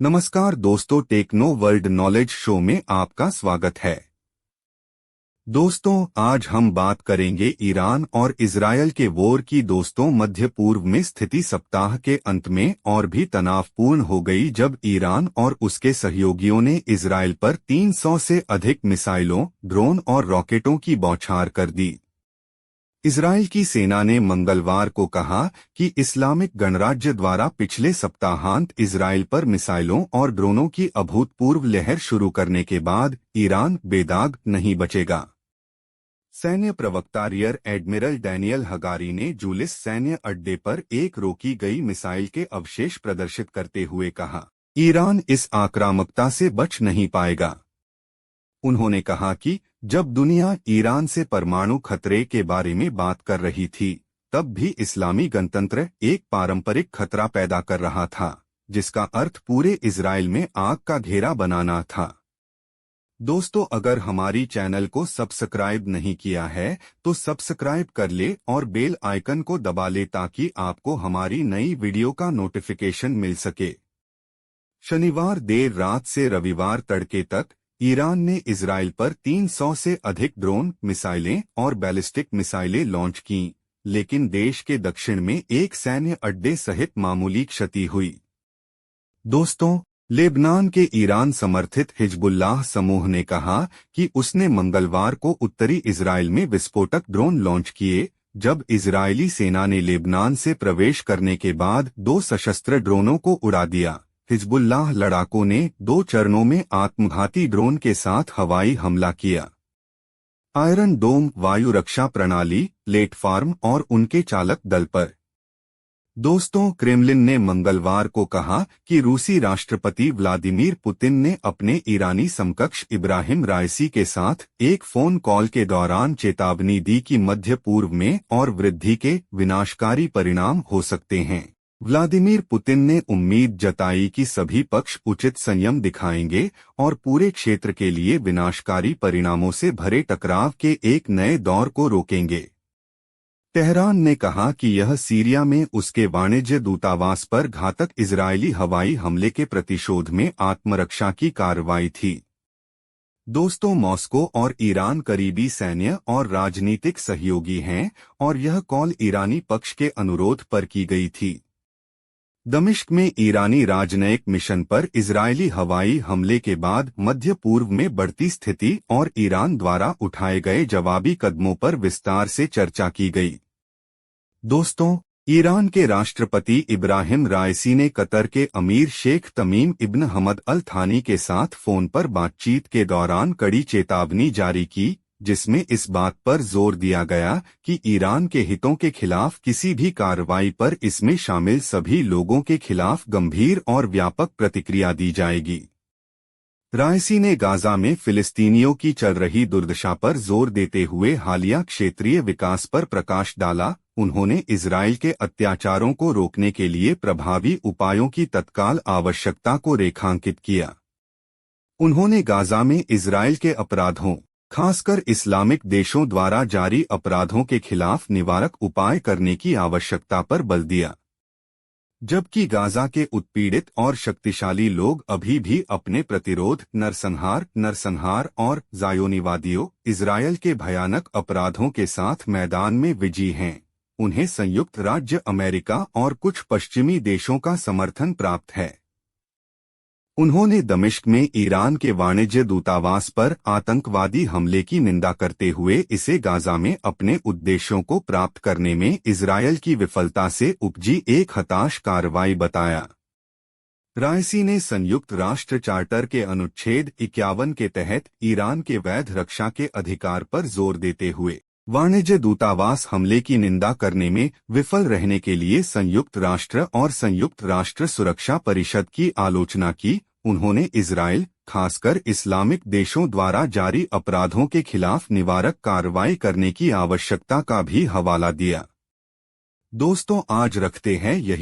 नमस्कार दोस्तों, techno world knowledge show में आपका स्वागत है। दोस्तों, आज हम बात करेंगे ईरान और इजरायल के वॉर की। दोस्तों, मध्य पूर्व में स्थिति सप्ताह के अंत में और भी तनावपूर्ण हो गई जब ईरान और उसके सहयोगियों ने इजरायल पर 300 से अधिक मिसाइलों, ड्रोन और रॉकेटों की बौछार कर दी। इजरायल की सेना ने मंगलवार को कहा कि इस्लामिक गणराज्य द्वारा पिछले सप्ताहांत इजरायल पर मिसाइलों और ड्रोनों की अभूतपूर्व लहर शुरू करने के बाद ईरान बेदाग नहीं बचेगा। सैन्य प्रवक्ता रियर एडमिरल डैनियल हगारी ने जुलिस सैन्य अड्डे पर एक रोकी गई मिसाइल के अवशेष प्रदर्शित करते हुए कहा, ईरान इस आक्रामकता से बच नहीं पाएगा। उन्होंने कहा कि जब दुनिया ईरान से परमाणु खतरे के बारे में बात कर रही थी, तब भी इस्लामी गणतंत्र एक पारंपरिक खतरा पैदा कर रहा था, जिसका अर्थ पूरे इजरायल में आग का घेरा बनाना था। दोस्तों, अगर हमारी चैनल को सब्सक्राइब नहीं किया है तो सब्सक्राइब कर ले और बेल आइकन को दबा ले ताकि आपको हमारी नई वीडियो का नोटिफिकेशन मिल सके। शनिवार देर रात से रविवार तड़के तक ईरान ने इजरायल पर 300 से अधिक ड्रोन, मिसाइलें और बैलिस्टिक मिसाइलें लॉन्च कीं, लेकिन देश के दक्षिण में एक सैन्य अड्डे सहित मामूली क्षति हुई। दोस्तों, लेबनान के ईरान समर्थित हिजबुल्लाह समूह ने कहा कि उसने मंगलवार को उत्तरी इजरायल में विस्फोटक ड्रोन लॉन्च किए, जब इजरायली सेना ने लेबनान से प्रवेश करने के बाद 2 सशस्त्र ड्रोनों को उड़ा दिया। हिजबुल्लाह लड़ाकों ने 2 चरणों में आत्मघाती ड्रोन के साथ हवाई हमला किया। आयरन डोम वायु रक्षा प्रणाली, प्लेटफार्म और उनके चालक दल पर। दोस्तों, क्रेमलिन ने मंगलवार को कहा कि रूसी राष्ट्रपति व्लादिमीर पुतिन ने अपने ईरानी समकक्ष इब्राहिम राइसी के साथ एक फोन कॉल के दौरान चेतावनी दी कि मध्य पूर्व में और वृद्धि के विनाशकारी परिणाम हो सकते हैं। व्लादिमीर पुतिन ने उम्मीद जताई कि सभी पक्ष उचित संयम दिखाएंगे और पूरे क्षेत्र के लिए विनाशकारी परिणामों से भरे टकराव के एक नए दौर को रोकेंगे। तेहरान ने कहा कि यह सीरिया में उसके वाणिज्य दूतावास पर घातक इजरायली हवाई हमले के प्रतिशोध में आत्मरक्षा की कार्रवाई थी। दोस्तों, मॉस्को और ईरान करीबी सैन्य और राजनीतिक सहयोगी हैं और यह कॉल ईरानी पक्ष के अनुरोध पर की गई थी। दमिश्क में ईरानी राजनयिक मिशन पर इजरायली हवाई हमले के बाद मध्य पूर्व में बढ़ती स्थिति और ईरान द्वारा उठाए गए जवाबी कदमों पर विस्तार से चर्चा की गई। दोस्तों, ईरान के राष्ट्रपति इब्राहिम राइसी ने कतर के अमीर शेख तमीम इब्न हमद अल थानी के साथ फोन पर बातचीत के दौरान कड़ी चेतावनी जारी की, जिसमें इस बात पर जोर दिया गया कि ईरान के हितों के खिलाफ किसी भी कार्रवाई पर इसमें शामिल सभी लोगों के खिलाफ गंभीर और व्यापक प्रतिक्रिया दी जाएगी। राइसी ने गाजा में फिलिस्तीनियों की चल रही दुर्दशा पर जोर देते हुए हालिया क्षेत्रीय विकास पर प्रकाश डाला। उन्होंने इजरायल के अत्याचारों को रोकने के लिए प्रभावी उपायों की तत्काल आवश्यकता को रेखांकित किया। उन्होंने गाजा में इजरायल के अपराधों, खासकर इस्लामिक देशों द्वारा जारी अपराधों के खिलाफ निवारक उपाय करने की आवश्यकता पर बल दिया। जबकि गाजा के उत्पीड़ित और शक्तिशाली लोग अभी भी अपने प्रतिरोध, नरसंहार और ज़ायोनीवादियों, इजरायल के भयानक अपराधों के साथ मैदान में विजयी हैं, उन्हें संयुक्त राज्य अमेरिका और कुछ पश्चिमी देशों का समर्थन प्राप्त है। उन्होंने दमिश्क में ईरान के वाणिज्य दूतावास पर आतंकवादी हमले की निंदा करते हुए इसे गाजा में अपने उद्देश्यों को प्राप्त करने में इजरायल की विफलता से उपजी एक हताश कार्रवाई बताया। राइसी ने संयुक्त राष्ट्र चार्टर के अनुच्छेद 51 के तहत ईरान के वैध रक्षा के अधिकार पर जोर देते हुए वाणिज्य दूतावास हमले की निंदा करने में विफल रहने के लिए संयुक्त राष्ट्र और संयुक्त राष्ट्र सुरक्षा परिषद की आलोचना की। उन्होंने इजरायल, खासकर इस्लामिक देशों द्वारा जारी अपराधों के खिलाफ निवारक कार्रवाई करने की आवश्यकता का भी हवाला दिया। दोस्तों, आज रखते हैं यही।